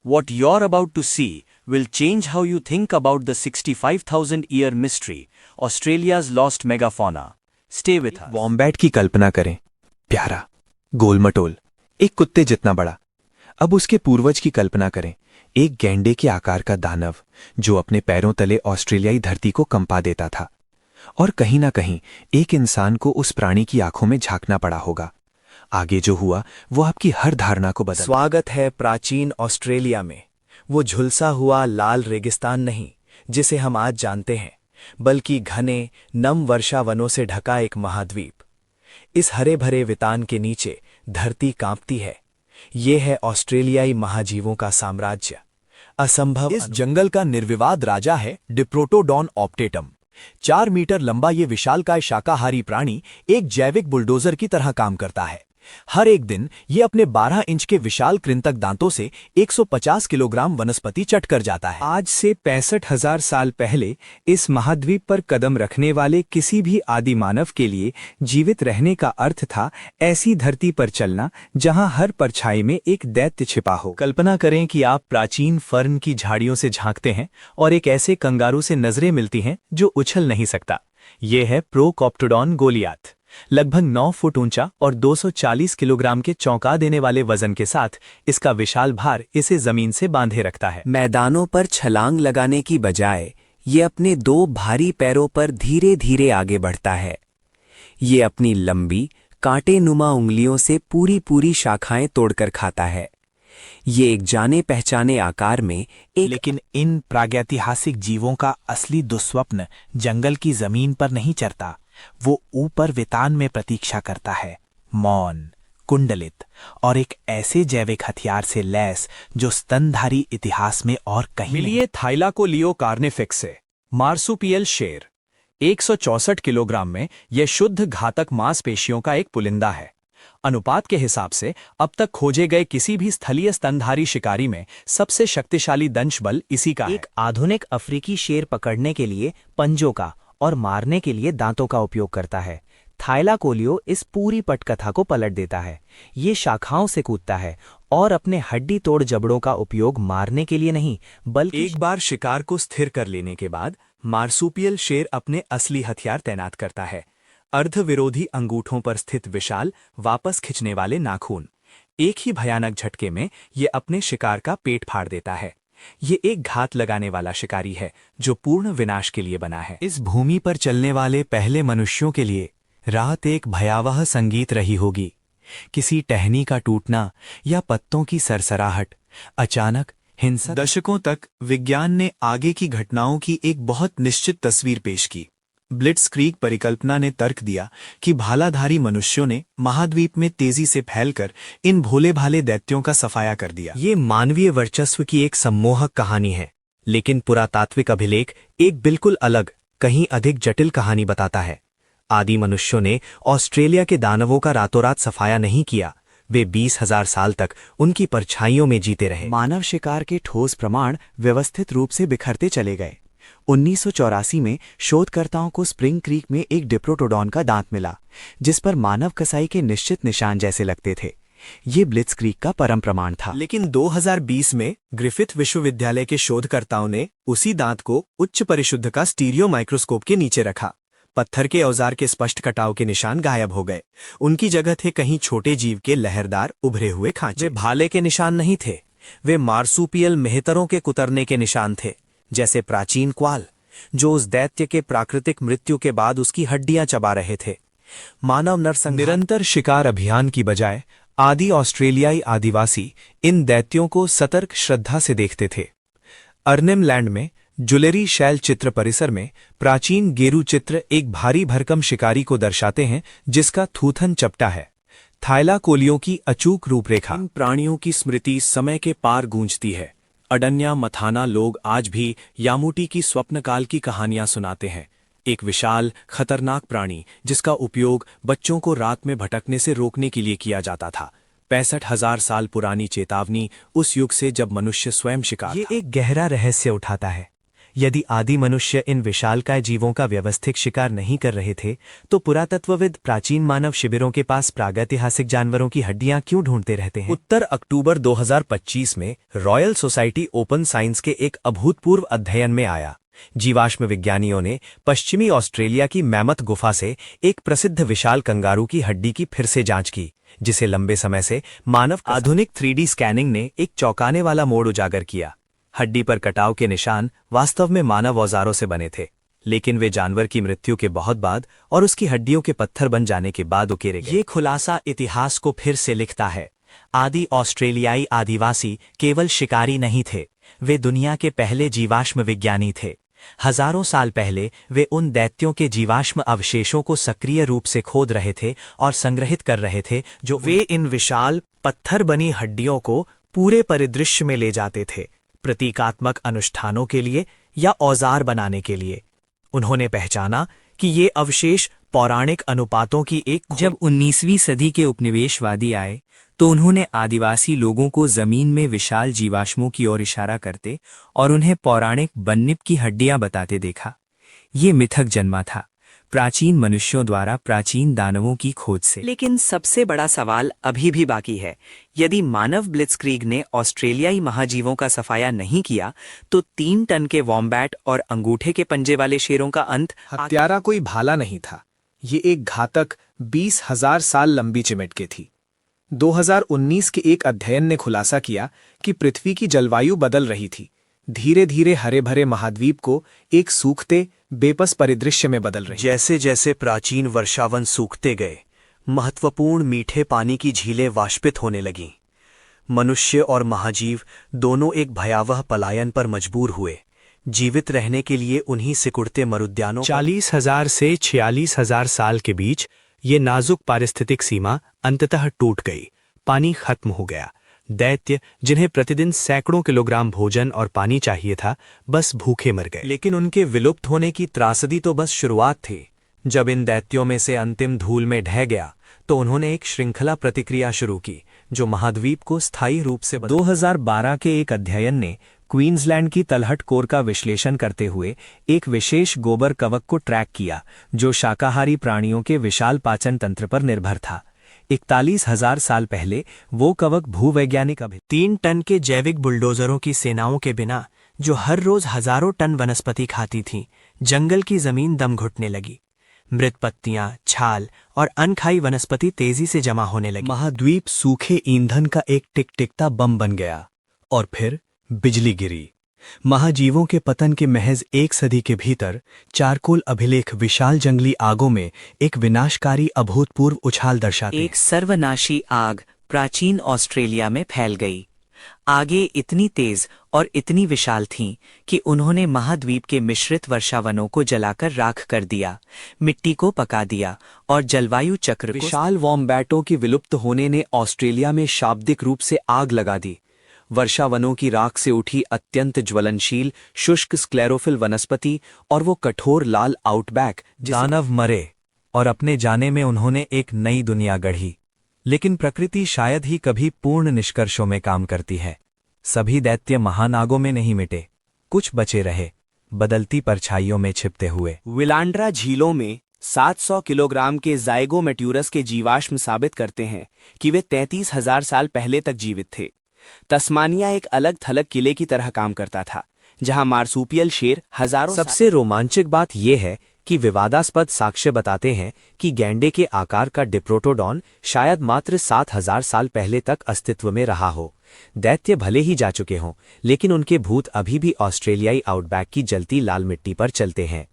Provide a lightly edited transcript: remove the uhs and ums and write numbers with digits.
What you're about to see will change how you think about the 65,000-year mystery, Australia's lost megafauna. Stay with us. Wombat की कल्पना करें, प्यारा, गोलमटोल, एक कुत्ते जितना बड़ा। अब उसके पूर्वज की कल्पना करें, एक गैंडे के आकार का दानव जो अपने पैरों तले ऑस्ट्रेलियाई धरती को कंपा देता था। और कहीं ना कहीं एक इंसान को उस प्राणी की आंखों में झांकना पड़ा होगा। आगे जो हुआ वो आपकी हर धारणा को बदल। स्वागत है प्राचीन ऑस्ट्रेलिया में। वो झुलसा हुआ लाल रेगिस्तान नहीं जिसे हम आज जानते हैं, बल्कि घने नम वर्षा वनों से ढका एक महाद्वीप। इस हरे भरे वितान के नीचे धरती कांपती है। ये है ऑस्ट्रेलियाई महाजीवों का साम्राज्य। असंभव। इस जंगल का निर्विवाद राजा है डिप्रोटोडॉन ऑप्टेटम। 4 मीटर लंबा ये विशालकाय शाकाहारी प्राणी एक जैविक बुलडोजर की तरह काम करता है। हर एक दिन ये अपने 12 इंच के विशाल कृंतक दांतों से 150 किलोग्राम वनस्पति चट कर जाता है। आज से 65,000 साल पहले इस महाद्वीप पर कदम रखने वाले किसी भी आदि मानव के लिए जीवित रहने का अर्थ था ऐसी धरती पर चलना जहां हर परछाई में एक दैत्य छिपा हो। कल्पना करें कि आप प्राचीन फर्न की झाड़ियों से झांकते हैं और एक ऐसे कंगारू से नजरें मिलती हैं जो उछल नहीं सकता। ये है प्रोकॉप्टोडॉन गोलियाथ। लगभग 9 फुट ऊंचा और 240 किलोग्राम के चौंका देने वाले वजन के साथ इसका विशाल भार इसे जमीन से बांधे रखता है। मैदानों पर छलांग लगाने की बजाय ये अपने 2 भारी पैरों पर धीरे धीरे आगे बढ़ता है। ये अपनी लंबी कांटेनुमा उंगलियों से पूरी शाखाएं तोड़कर खाता है। ये एक जाने पहचाने आकार में एक लेकिन इन प्रागैतिहासिक जीवों का असली दुस्वप्न जंगल की जमीन पर नहीं चरता। वो ऊपर वितान में प्रतीक्षा करता है, मौन, कुंडलित और एक ऐसे जैविक हथियार से लैस जो स्तनधारी इतिहास में और कहीं मिलिए थाइलाकोलियो कार्निफिक्स से मार्सुपियल शेर। 164 किलोग्राम में यह शुद्ध घातक मांसपेशियों का एक पुलिंदा है। अनुपात के हिसाब से अब तक खोजे गए किसी भी स्थलीय स्तनधारी शिकारी में सबसे शक्तिशाली दंश बल इसी का है। एक आधुनिक अफ्रीकी शेर पकड़ने के लिए पंजों का और मारने के लिए दांतों का उपयोग करता है। थाइलाकोलियो इस पूरी पटकथा को पलट देता है। ये शाखाओं से कूदता है और अपने हड्डी तोड़ जबड़ों का उपयोग मारने के लिए नहीं बल्कि एक बार शिकार को स्थिर कर लेने के बाद मार्सुपियल शेर अपने असली हथियार तैनात करता है, अर्धविरोधी अंगूठों पर स्थित विशाल वापस खिंचने वाले नाखून। एक ही भयानक झटके में ये अपने शिकार का पेट फाड़ देता है। ये एक घात लगाने वाला शिकारी है जो पूर्ण विनाश के लिए बना है। इस भूमि पर चलने वाले पहले मनुष्यों के लिए रात एक भयावह संगीत रही होगी। किसी टहनी का टूटना या पत्तों की सरसराहट, अचानक हिंसा। दशकों तक विज्ञान ने आगे की घटनाओं की एक बहुत निश्चित तस्वीर पेश की। ब्लिट्सक्रीग परिकल्पना ने तर्क दिया कि भालाधारी मनुष्यों ने महाद्वीप में तेजी से फैलकर इन भोले भाले दैत्यों का सफाया कर दिया। ये मानवीय वर्चस्व की एक सम्मोहक कहानी है, लेकिन पुरातात्विक अभिलेख एक बिल्कुल अलग, कहीं अधिक जटिल कहानी बताता है। आदि मनुष्यों ने ऑस्ट्रेलिया के दानवों का रातों रात सफाया नहीं किया। वे 20,000 साल तक उनकी परछाइयों में जीते रहे। मानव शिकार के ठोस प्रमाण व्यवस्थित रूप से बिखरते चले गए। 1984 में शोधकर्ताओं को स्प्रिंग क्रीक में एक डिप्रोटोडॉन का दांत मिला जिस पर मानव कसाई के निश्चित निशान जैसे लगते थे। ये ब्लिट्सक्रीग का परम प्रमाण था। लेकिन 2020 में ग्रिफिथ विश्वविद्यालय के शोधकर्ताओं ने उसी दांत को उच्च परिशुद्ध का स्टीरियो माइक्रोस्कोप के नीचे रखा। पत्थर के औजार के स्पष्ट कटाव के निशान गायब हो गए। उनकी जगह थे कहीं छोटे जीव के लहरदार उभरे हुए खांचे। वे भाले के निशान नहीं थे, वे मार्सुपियल मेहतरों के कुतरने के निशान थे, जैसे प्राचीन क्वाल जो उस दैत्य के प्राकृतिक मृत्यु के बाद उसकी हड्डियां चबा रहे थे। मानव नरसंहार निरंतर शिकार अभियान की बजाय आदि ऑस्ट्रेलियाई आदिवासी इन दैत्यों को सतर्क श्रद्धा से देखते थे। अर्नेम लैंड में जुलेरी शैल चित्र परिसर में प्राचीन गेरू चित्र एक भारी भरकम शिकारी को दर्शाते हैं जिसका थूथन चपटा है। थाइलाकोलियो की अचूक रूपरेखा। इन प्राणियों की स्मृति समय के पार गूंजती है। अडन्या मथाना लोग आज भी यामुटी की स्वप्नकाल की कहानियां सुनाते हैं। एक विशाल खतरनाक प्राणी जिसका उपयोग बच्चों को रात में भटकने से रोकने के लिए किया जाता था। 65,000 साल पुरानी चेतावनी उस युग से जब मनुष्य स्वयं शिकार ये था। एक गहरा रहस्य उठाता है। यदि आदि मनुष्य इन विशालकाय जीवों का व्यवस्थित शिकार नहीं कर रहे थे तो पुरातत्वविद प्राचीन मानव शिविरों के पास प्रागैतिहासिक जानवरों की हड्डियां क्यों ढूंढते रहते हैं? उत्तर अक्टूबर 2025 में रॉयल सोसाइटी ओपन साइंस के एक अभूतपूर्व अध्ययन में आया। जीवाश्म विज्ञानियों ने पश्चिमी ऑस्ट्रेलिया की मैमथ गुफा से एक प्रसिद्ध विशाल कंगारू की हड्डी की फिर से जांच की, जिसे लंबे समय से मानव आधुनिक 3D स्कैनिंग ने एक चौंकाने वाला मोड़ उजागर किया। हड्डी पर कटाव के निशान वास्तव में मानव औजारों से बने थे, लेकिन वे जानवर की मृत्यु के बहुत बाद और उसकी हड्डियों के पत्थर बन जाने के बाद उकेरे गए। ये खुलासा इतिहास को फिर से लिखता है। आदि ऑस्ट्रेलियाई आदिवासी केवल शिकारी नहीं थे, वे दुनिया के पहले जीवाश्म विज्ञानी थे। हजारों साल पहले वे उन दैत्यों के जीवाश्म अवशेषों को सक्रिय रूप से खोद रहे थे और संग्रहित कर रहे थे, जो वे इन विशाल पत्थर बनी हड्डियों को पूरे परिदृश्य में ले जाते थे, प्रतीकात्मक अनुष्ठानों के लिए या औजार बनाने के लिए। उन्होंने पहचाना कि ये अवशेष पौराणिक अनुपातों की एक जब 19वीं सदी के उपनिवेशवादी आए तो उन्होंने आदिवासी लोगों को जमीन में विशाल जीवाश्मों की ओर इशारा करते और उन्हें पौराणिक बन्निप की हड्डियां बताते देखा। ये मिथक जन्मा था प्राचीन मनुष्यों द्वारा प्राचीन दानवों की खोज से। लेकिन सबसे बड़ा सवाल अभी भी बाकी है। यदि मानव ब्लिट्जक्रीग ने ऑस्ट्रेलियाई महाजीवों का सफाया नहीं किया तो 3 टन के वॉम्बैट और अंगूठे के पंजे वाले शेरों का अंत हत्यारा कोई भाला नहीं था, ये एक घातक 20,000 साल लंबी चिमट के थी। 2019 के एक अध्ययन ने खुलासा किया कि पृथ्वी की जलवायु बदल रही थी, धीरे धीरे हरे भरे महाद्वीप को एक सूखते बेपस परिदृश्य में बदल रही। जैसे जैसे प्राचीन वर्षावन सूखते गए, महत्वपूर्ण मीठे पानी की झीलें वाष्पित होने लगीं। मनुष्य और महाजीव दोनों एक भयावह पलायन पर मजबूर हुए। जीवित रहने के लिए उन्हीं सिकुड़ते मरुद्यानों 40,000 से 46,000 साल के बीच ये नाजुक पारिस्थितिक सीमा अंततः टूट गई। पानी खत्म हो गया। दैत्य, जिन्हें प्रतिदिन सैकड़ों किलोग्राम भोजन और पानी चाहिए था, बस भूखे मर गए। लेकिन उनके विलुप्त होने की त्रासदी तो बस शुरुआत थी। जब इन दैत्यों में से अंतिम धूल में ढह गया तो उन्होंने एक श्रृंखला प्रतिक्रिया शुरू की, जो महाद्वीप को स्थायी रूप से 2012 के एक अध्ययन ने क्वींसलैंड की तलहट कोर का विश्लेषण करते हुए एक विशेष गोबर कवक को ट्रैक किया, जो शाकाहारी प्राणियों के विशाल पाचन तंत्र पर निर्भर था। 41,000 साल पहले वो कवक भूवैज्ञानिक 3 टन के जैविक बुलडोजरों की सेनाओं के बिना, जो हर रोज हजारों टन वनस्पति खाती थीं, जंगल की जमीन दम घुटने लगी। मृत पत्तियां, छाल और अनखाई वनस्पति तेजी से जमा होने लगी। महाद्वीप सूखे ईंधन का एक टिकटिकता बम बन गया और फिर बिजली गिरी। महाजीवों के पतन के महज 1 सदी के भीतर चारकोल अभिलेख विशाल जंगली आगों में एक विनाशकारी अभूतपूर्व उछाल दर्शाते। एक सर्वनाशी आग प्राचीन ऑस्ट्रेलिया में फैल गई। आगे इतनी तेज और इतनी विशाल थीं कि उन्होंने महाद्वीप के मिश्रित वर्षावनों को जलाकर राख कर दिया, मिट्टी को पका दिया और जलवायु चक्र को। विशाल वॉम्बैटों के विलुप्त होने ने ऑस्ट्रेलिया में शाब्दिक रूप से आग लगा दी। वर्षावनों की राख से उठी अत्यंत ज्वलनशील शुष्क स्क्लेरोफिल वनस्पति और वो कठोर लाल आउटबैक। दानव मरे और अपने जाने में उन्होंने एक नई दुनिया गढ़ी। लेकिन प्रकृति शायद ही कभी पूर्ण निष्कर्षों में काम करती है। सभी दैत्य महानागों में नहीं मिटे, कुछ बचे रहे, बदलती परछाइयों में छिपते हुए। विलांड्रा झीलों में 700 किलोग्राम के ज़ाइगोमेट्यूरस के जीवाश्म साबित करते हैं कि वे 33,000 साल पहले तक जीवित थे। तस्मानिया एक अलग थलग किले की तरह काम करता था, जहां मार्सूपियल शेर हजारों। सबसे रोमांचक बात यह है कि विवादास्पद साक्ष्य बताते हैं कि गैंडे के आकार का डिप्रोटोडॉन शायद मात्र 7,000 साल पहले तक अस्तित्व में रहा हो। दैत्य भले ही जा चुके हों, लेकिन उनके भूत अभी भी ऑस्ट्रेलियाई आउटबैक की जलती लाल मिट्टी पर चलते हैं।